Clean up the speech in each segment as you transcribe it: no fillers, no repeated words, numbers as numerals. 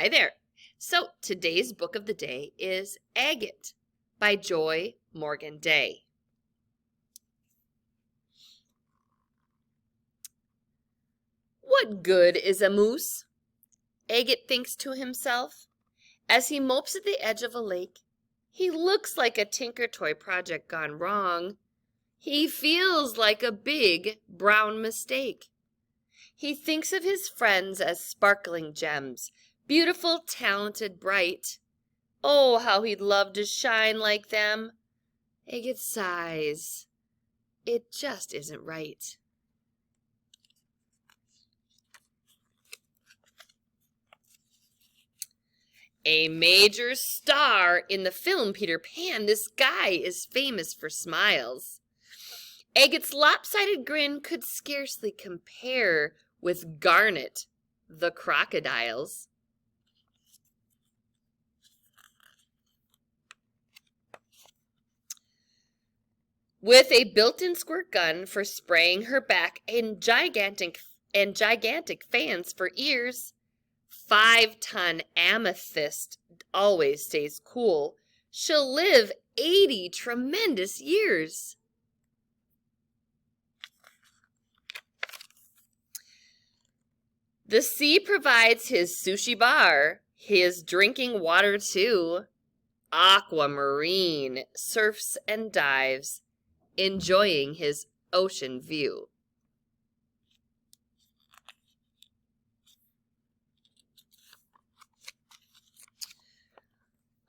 Hi there. So today's book of the day is Agate by Joy Morgan Day. What good is a moose? Agate thinks to himself. As he mopes at the edge of a lake, he looks like a Tinker Toy project gone wrong. He feels like a big brown mistake. He thinks of his friends as sparkling gems, beautiful, talented, bright. Oh, how he'd love to shine like them. Agate sighs. It just isn't right. A major star in the film Peter Pan, this guy is famous for smiles. Agate's lopsided grin could scarcely compare with Garnet, the crocodile's. With a built-in squirt gun for spraying her back and gigantic fans for ears, 5-ton amethyst always stays cool. She'll live 80 tremendous years. The sea provides his sushi bar, his drinking water too. Aquamarine surfs and dives, enjoying his ocean view.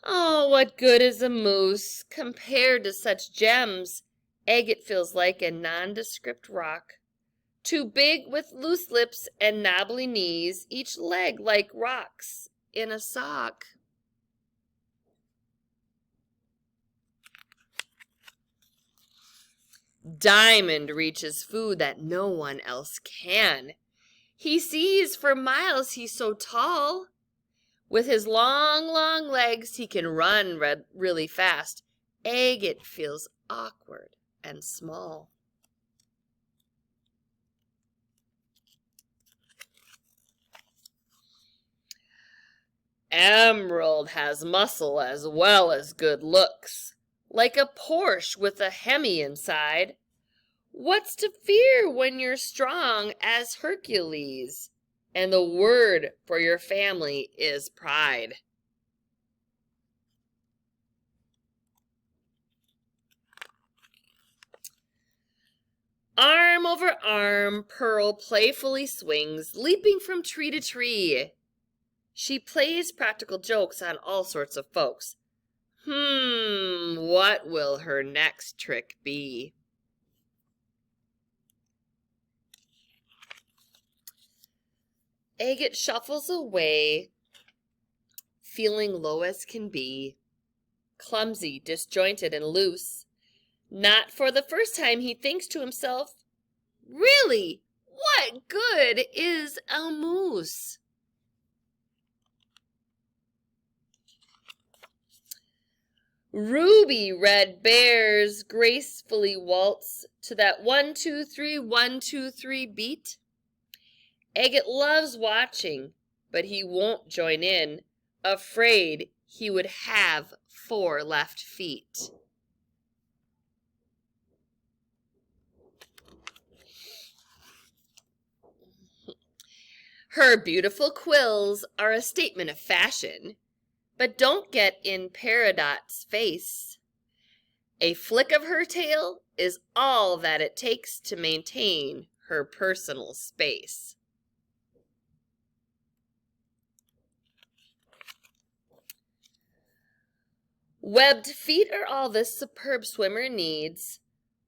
Oh, what good is a moose? Compared to such gems, Agate feels like a nondescript rock. Too big with loose lips and knobbly knees, each leg like rocks in a sock. Diamond reaches food that no one else can. He sees for miles, he's so tall. With his long, long legs, he can run really fast. Agate feels awkward and small. Emerald has muscle as well as good looks, like a Porsche with a Hemi inside. What's to fear when you're strong as Hercules, and the word for your family is pride? Arm over arm, Pearl playfully swings, leaping from tree to tree. She plays practical jokes on all sorts of folks. What will her next trick be? Agate shuffles away, feeling low as can be, clumsy, disjointed, and loose. Not for the first time he thinks to himself, really, what good is a moose? Ruby red bears gracefully waltz to that 1-2-3, 1-2-3 beat. Agate loves watching, but he won't join in, afraid he would have 4 left feet. Her beautiful quills are a statement of fashion, but don't get in Peridot's face. A flick of her tail is all that it takes to maintain her personal space. Webbed feet are all this superb swimmer needs.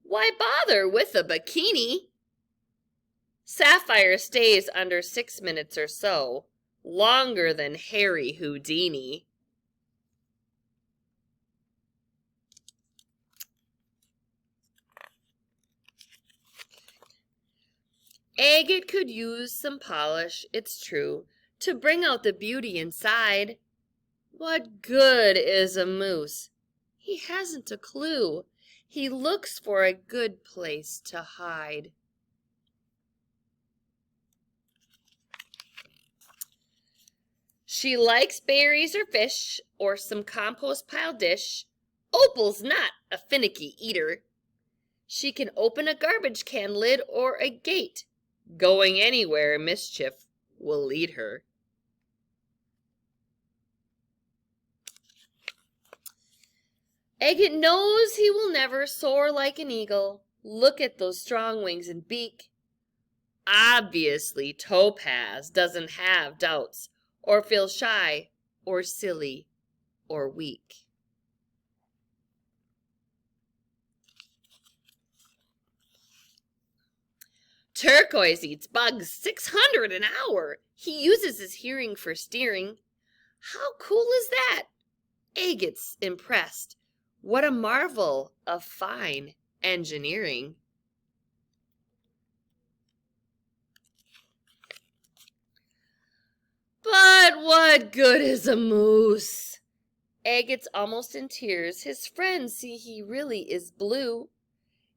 Why bother with a bikini? Sapphire stays under 6 minutes or so, longer than Harry Houdini. Agate could use some polish, it's true, to bring out the beauty inside. What good is a moose? He hasn't a clue. He looks for a good place to hide. She likes berries or fish or some compost pile dish. Opal's not a finicky eater. She can open a garbage can lid or a gate. Going anywhere mischief will lead her. Agate knows he will never soar like an eagle. Look at those strong wings and beak. Obviously, Topaz doesn't have doubts or feel shy or silly or weak. Turquoise eats bugs 600 an hour. He uses his hearing for steering. How cool is that? Agate's impressed. What a marvel of fine engineering. But what good is a moose? Agate's almost in tears. His friends see he really is blue.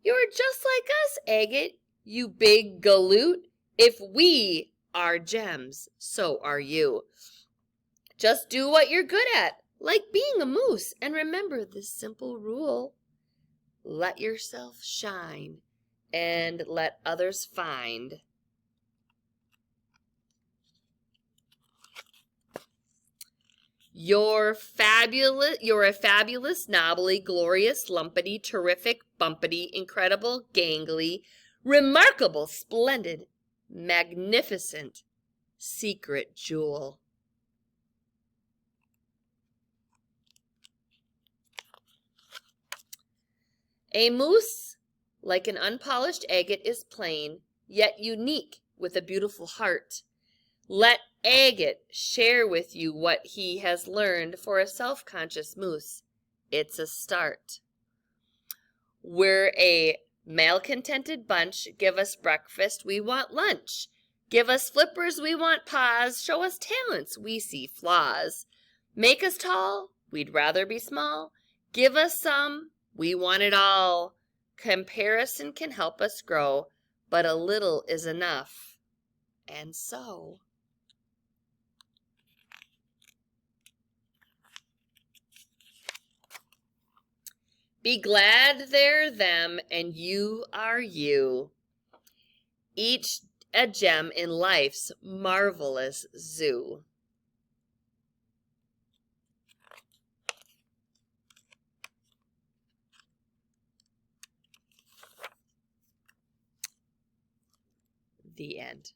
You're just like us, Agate, you big galoot. If we are gems, so are you. Just do what you're good at, like being a moose, and remember this simple rule. Let yourself shine and let others find. You're a fabulous, knobbly, glorious, lumpity, terrific, bumpity, incredible, gangly, remarkable, splendid, magnificent, secret jewel. A moose, like an unpolished agate, is plain, yet unique with a beautiful heart. Let Agate share with you what he has learned for a self-conscious moose. It's a start. We're a malcontented bunch. Give us breakfast, we want lunch. Give us flippers, we want paws. Show us talents, we see flaws. Make us tall, we'd rather be small. Give us some, we want it all. Comparison can help us grow, but a little is enough. And so... be glad they're them and you are you. Each a gem in life's marvelous zoo. The end.